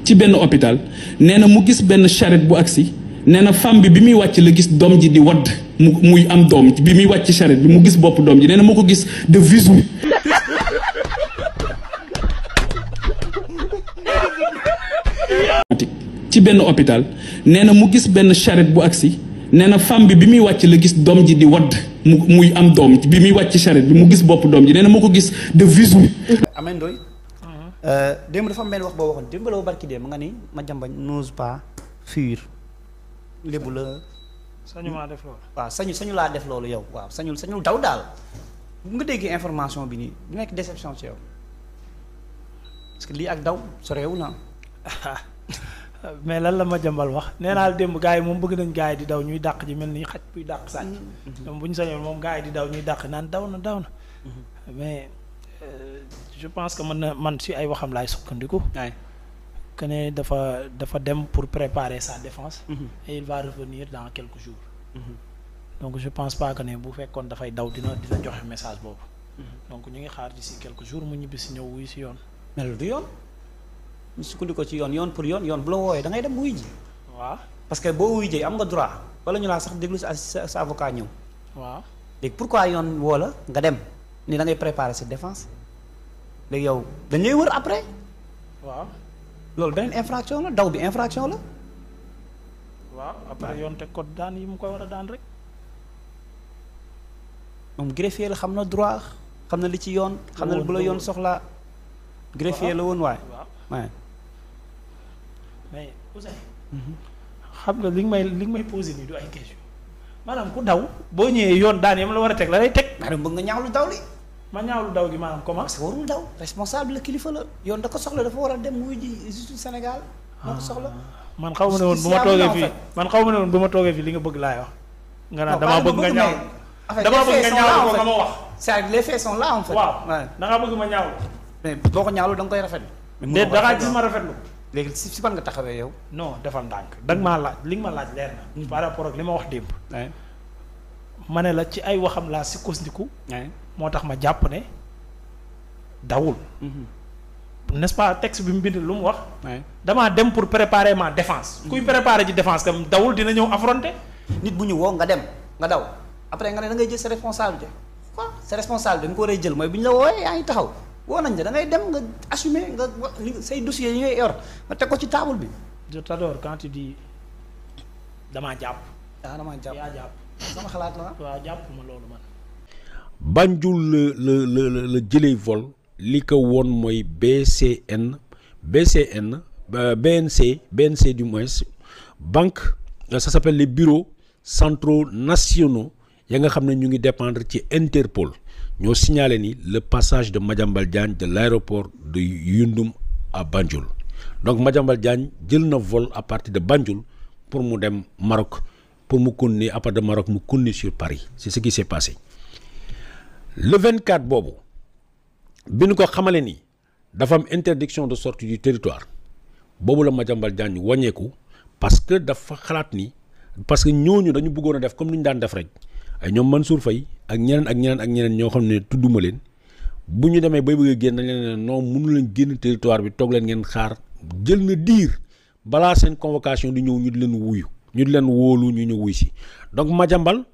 ci benn hôpital nee na mu gis benn charrette bu agsi nee na femme bi muy wàcc la gis doom ji di wadd muy am doom bi muy wàcc charrette bi mu gis bopp doom ji nee na moo ko gis de visu. ci benn hôpital nee na mu gis benn charrette bu agsi nee na femme bi muy wàcc la gis doom ji di wadd muy am doom bi muy wàcc charrette bi mu gis bopp doom ji nee na moo ko gis de visu. Ameth Ndoye démb dafa am benn wax boo waxoon démb la barki démb nga ni Madiambal n'ose pas fuir lébu la. sañu maa def loolu. waaw sañu laa def loolu yow waaw sañul daw daal bu nga déggee information bi nii du nekk déception ci yow parce que lii ak daw soreewul na. mais lan la Madiambal wax nee naa la démb gars yi moom bëgg nañ gars yi di daw ñuy dàq ji mel ni xaj buy dàq sàcc. ñoom bu ñu sañoon moom gars yi di daw ñuy dàq naan daw na mais. Je pense que man si ay waxam laay sukkandiku. que ne dafa dem pour préparer sa défense. Et il va revenir dans quelques jours. Donc je pense pas que ne bu fekkoon dafay daw dina joxe message boobu. Donc ñu ngi xaar d'ici quelques jours mu ñibbi si ñëw wuy si yoon. mais du yoon ñu sukkandiku ci yoon pour yoon bu la wooyee da ngay dem wuy ji. waaw parce que boo wuy jee am nga droit wala ñu laa sax déglu sa avocat ñëw. waaw léegi pourquoi yoon woo la nga dem ni da ngay préparer sa défense. léegi yow dañ lay wër après. waaw loolu beneen infraction la daw bi infraction la. waaw après yoon teg ko daan yi mu koy war a daan rek. moom greffier la xam na droit xam na li ci yoon. xam na bu la yoon soxlaa. greffier la woon waaye. waaw mais Ouzin. xam nga li nga may posé nii du ay question maanaam ku daw boo ñëwee yoon daan yi ma la war a teg la lay teg. maanaam bëgg nga ñaawlu daw li. ma ñaawlu daw gi maanaam comment. parce que warul daw responsable la kilifa la yoon da ko soxla dafa war a dem wuy ji justice Sénégal. moo ko soxla. man xaw ma ne woon bu ma toogee fii bu ma toogee fii li nga bëgg laay wax. nga naan damaa bëgg nga ñaaw damaa bëgg nga ñaawlu ko nga ma wax. c'est les faits sont là en fait. waaw da ngaa bëgg ma ñaawlu. mais boo ko ñaawlu da nga koy rafetlu. mais da ngaa gis ma rafetlu. léegi si ban nga taxawee yow. non defal ndànk da nga maa laaj li nga ma laaj leer na. par rapport ak li ma wax démb. ma ne la ci ay waxam laa sukkandiku. moo tax ma jàpp ne dawul. n'est-ce pas texte bi mu bind lu mu wax. damaa dem pour préparer ma défense. kuy préparer ci défense kam dawul dina ñëw affronter. nit bu ñu woo nga dem nga daw après nga ne da ngay jël sa responsabilité quoi sa responsabilité nga ko war a jël mooy bu ñu la woowee yaa ngi taxaw woo nañ la da ngay dem nga assumer nga say dossiers yi ngay yor nga teg ko ci table bi. je t'adore quand tu dis damaa jàpp. damaa jàpp yaa jàpp. sama xalaat la waaw jàpp ma loolu man. Banjul la jëlee vol li ko woon mooy BNC du moins banque ça s'appelle les bureaux centraux nationaux ya nga xam ne ñu ngi dépendre ci Interpol ñoo signalé ni le passage de Madiambal Diagne de l'aéroport de Yundum à Banjul donc Madiambal Diagne jël na vol à partir de Banjul pour mu dem Maroc pour mu continuer à partir de Maroc mu continuer sur Paris c'est ce qui s'est passé. Le 24 boobu bi ñu ko xamale ni dafa am interdiction de sortie du territoire boobu la Madiambal Diagne wàññeeku parce que dafa xalaat ni parce que ñooñu dañu bëggoon a def comme ni ñu daan def rek ay ñoom Mansour Faye ak ñeneen ñoo xam ne tudduma leen bu ñu demee bay bëgg a génn dañ leen non mënu leen génn territoire bi toog leen ngeen xaar jël na diir balaa seen convocation di ñëw ñu di leen wuyu ñu di leen wóolu ñu ñëw wuy si donc Madiambal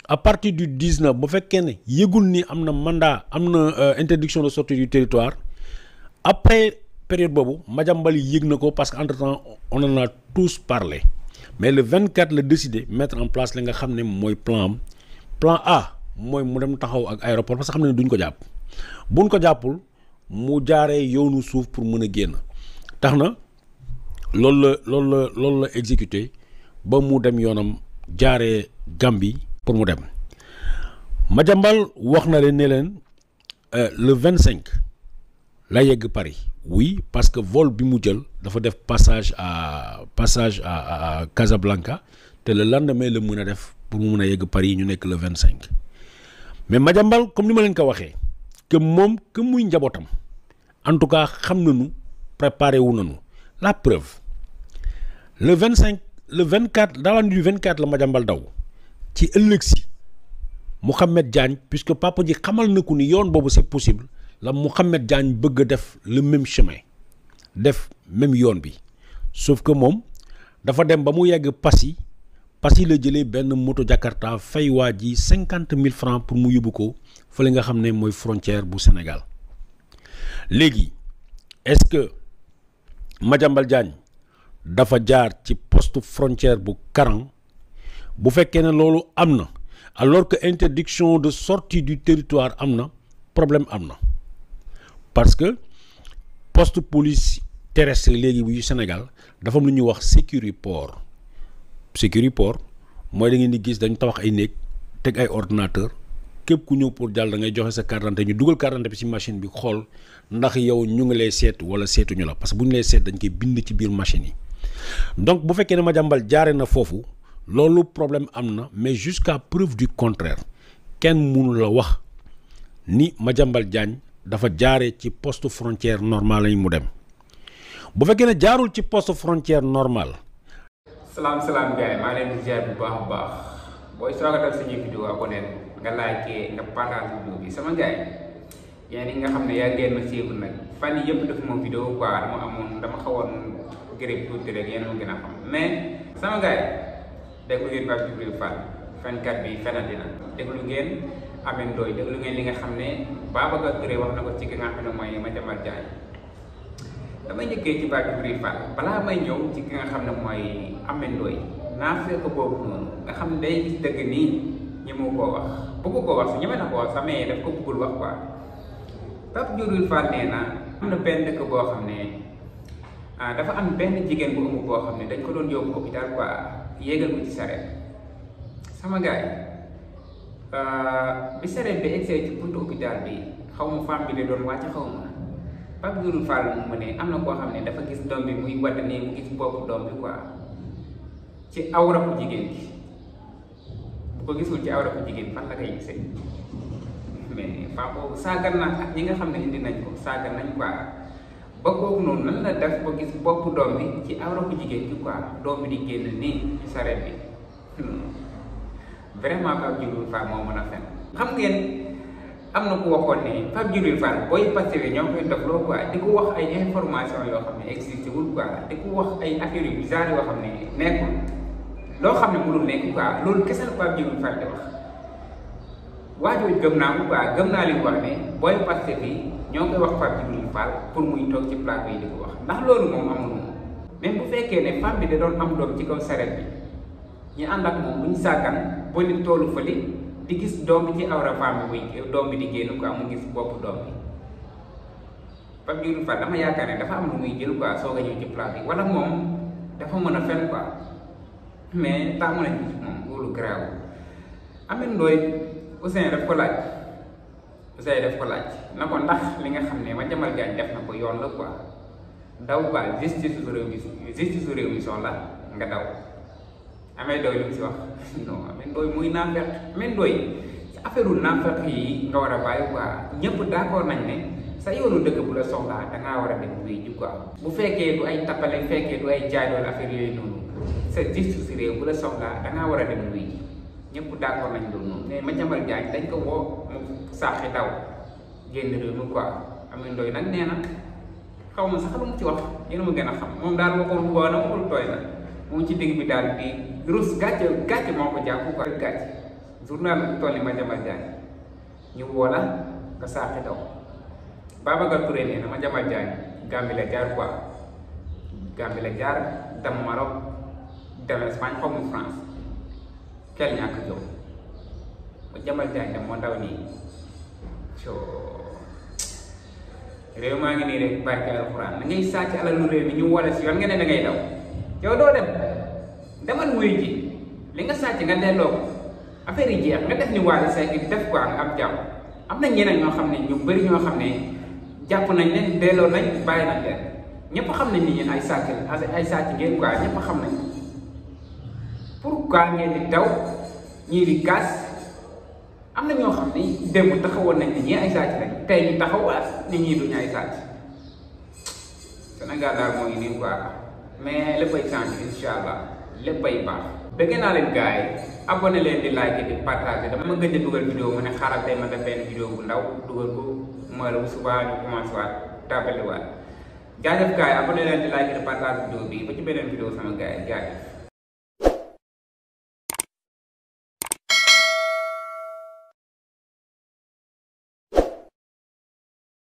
à partir du 19 bu fekkee ne yëgul ni am na mandat am na interdiction de sortie du territoire après période boobu Madiambal yëg na ko parce que entre temps on en a tous parlé mais le 24 la décidé mettre en place la nga xam ne mooy plan A mooy mu dem taxaw ak aéroport parce que xam ne duñ ko jàpp buñ ko jàppul mu jaaree yoonu suuf pour mën a génn tax na loolu la exécuté ba mu dem yoonam jaaree Gambie pour mu dem Madiambal wax na leen ne leen le 25 la yegg Paris oui parce que vol bi mu jël dafa def passage à Casablanca te le lendemain la mën a def pour mu mën a yegg Paris ñu nekk le 25 mais Madiambal comme ni ma leen ko waxee que moom que muy njabootam en tout cas xam nañu préparé wu nañu la preuve le 24 dans la nuit du 24 la Madiambal daw ci ëllëg si Mouhamed Diagne puisque papa ji xamal na ko ni yoon boobu c'est possible la Mouhamed Diagne bëgg a def le même chemin def même yoon bi sauf que moom dafa dem ba mu yegg Passy la jëlee benn moto Jakarta fay waa ji 50 000 francs pour mu yóbbu ko fële nga xam ne mooy frontière bu Sénégal léegi est-ce que Madiambal Diagne dafa jaar ci poste frontière bu Karang bu fekkee ne loolu am na alors que interdiction de sortie du territoire am na problème am na parce que poste police terrestre léegi bu Sénégal dafa am lu ñuy wax Sécuriport mooy da ngeen di gis dañ tabax ay néeg teg ay ordinateur képp ku ñëw pour jàll da ngay joxe sa carte d'identité ñu dugal carte d'identité bi ci machine bi xool ndax yow ñu ngi lay seet wala seetuñu la parce que bu ñu lay seet dañ koy bind ci biir machine yi donc bu fekkee ne Madiambal jaare na foofu loolu problème am na mais jusqu'à preuve du contraire kenn mënu la wax ni Madiambal Diagne dafa jaare ci poste frontière normal lañ mu dem bu fekkee ne jaarul ci poste frontière normal. salaam gars yi maa leen di ziar bu baax a baax booy soo ko def suñuy vidéo abonné nga like nga partage vidéo bi sama gars yi yéen nga xam ne yaa ngeen ma suivre nag fan yii yëpp def moom vidéo quoi dama xawoon gërëm tuuti rek yéen a ma gën a xam mais sama gars yi déglu ngeen Pape Djibril Fall fenkat bi fenati na déglu ngeen Ameth Ndoye déglu ngeen li nga xam ne Babacar Touré wax na ko ci ki nga xam ne mooy Madiambal Diagne damay njëkkee ci Pape Djibril Fall balaa may ñëw ci ki nga xam ne mooy Ameth Ndoye naa fekk boobu noonu nga xam ne day gis dëgg nii ñi mu koo wax bëgg koo wax su ñeme na koo wax sax mais daf ko bëggul wax quoi Pape Djibril Fall nee na am na benn dëkk boo xam ne dafa am benn jigéen bu ëmb boo xam ne dañ ko doon yóbbu hôpital quoi yéegal ko ci sareet sama gars yi bi sareet bi egsee ci buntu hôpital bi xaw ma femme bi de doon wàcc xaw ma Pape Djibril Fall mu ne am na koo xam ne dafa gis doom bi muy wadd nii mu gis boppu doom bi quoi ci awra bu jigéen gi bu ko gisul ci awra bu jigéen fan la koy gisee mais femme boobu saagan na ak ñi nga xam ne indi nañ ko saagan nañ quoi ba kooku noonu nan la def ba gis boppu doom bi ci awra bu jigéen gi quoi doom bi di génn nii ci sareet bi vraiment Pape Djibril Fall moo mën a fen xam ngeen am na ku waxoon ne Pape Djibril Fall booy Pastef ñoo koy def loo quoi di ko wax ay information yoo xam ne existé wul quoi di ko wax ay affaires yu bizarre yoo xam ne nekkul loo xam ne mënul nekk quoi loolu kese la Pape Djibril Fall di wax waajooju gëm naa ko quoi gëm naa li mu wax ne booy Pastef yi ñoo koy wax Pape Djibril Fall pour muy toog ci plateau yi di ko wax ndax loolu moom amul moom même bu fekkee ne femme bi da doon am doom ci kaw saret bi ñu ànd ak moom bu ñu sàggan ba nit toolu fële di gis doom bi ci awra femme bi muy doom bi di génn quoi mu gis bopp doom bi Pape Djibril Fall dama yaakaar ne dafa am lu muy jël quoi soog a ñëw ci plateau yi wala moom dafa mën a fen quoi mais taamu nañ ci moom loolu garaaw Ameth Ndoye Ousseyn daf ko laaj na ko ndax li nga xam ne Madiambal Diagne def na ko yoon la quoi daw quoi justice su réew mi soxla nga daw Ameth Ndoye lu mu si wax non Ameth Ndoye muy naafeq Ameth Ndoye ci affaire naafeq yi nga war a bàyyi quoi ñëpp d'accord nañ ne sa yoonu dëkk bu la soxlaa dangaa war a dem wuy ji quoi bu fekkee du ay tappale fekkee du ay jaay doon affaire yooyu noonu sa justice si réew bu la soxlaa dangaa war a dem wuy ji ñëpp d'accord nañ loolu noonu mais Madiambal Diagne dañ ko woo mu saaxi daw génn réew mi quoi Ameth Ndoye nag nee na xaw ma sax lu mu ci wax yéen a ma gën a xam moom daal waxul woon na waxul tooy na moom ci digg bi daal di rus gàcce moo ko jàpp quoi gàcce journal bu toll ni Madiambal Diagne ñu woo la nga saaxi daw Babacar Touré nee na Madiambal Diagne Gambie la jaar quoi Gambie la jaar dem Maroc dem Espagne xaw ma France kel ñàkk jom Madiambal Diagne dem moo ndaw nii réew maa ngi nii rek barke alxuraan da ngay sàcc alalu réew mi ñu wala si yoon nga ne da ngay daw yow doo dem demal wuyu ji li nga sàcc nga delloo ko affaire yi jeex nga def ni Wally Seck def quoi nga am jàmm am na ñeneen ñoo xam ne ñu bëri ñoo xam ne jàpp nañ leen delloo nañ bàyyi nañ leen ñëpp xam nañ ni ñeen ay sàcc ngeen quoi ñëpp xam nañ pourquoi ngeen di daw ñii di kaas am na ñoo xam ne démb taxawoon nañ ni ñii ay sàcc lañ tey ñu taxawaat ni ñii duñu ay sàcc Sénégal daal moo ngi nii quoi mais léppay change incha allah léppay baax. bëgg naa leen gars yi abonné leen di like di partager dama gëj a dugal vidéo mu ne xaaral tey ma def benn vidéo bu ndaw dugal ko mooy la bu subaa ñu commencé waat tàmbali waat jaajëf gars yi abonné leen di like di partage vidéo bi ba ci beneen vidéo sama gars yi jaajëf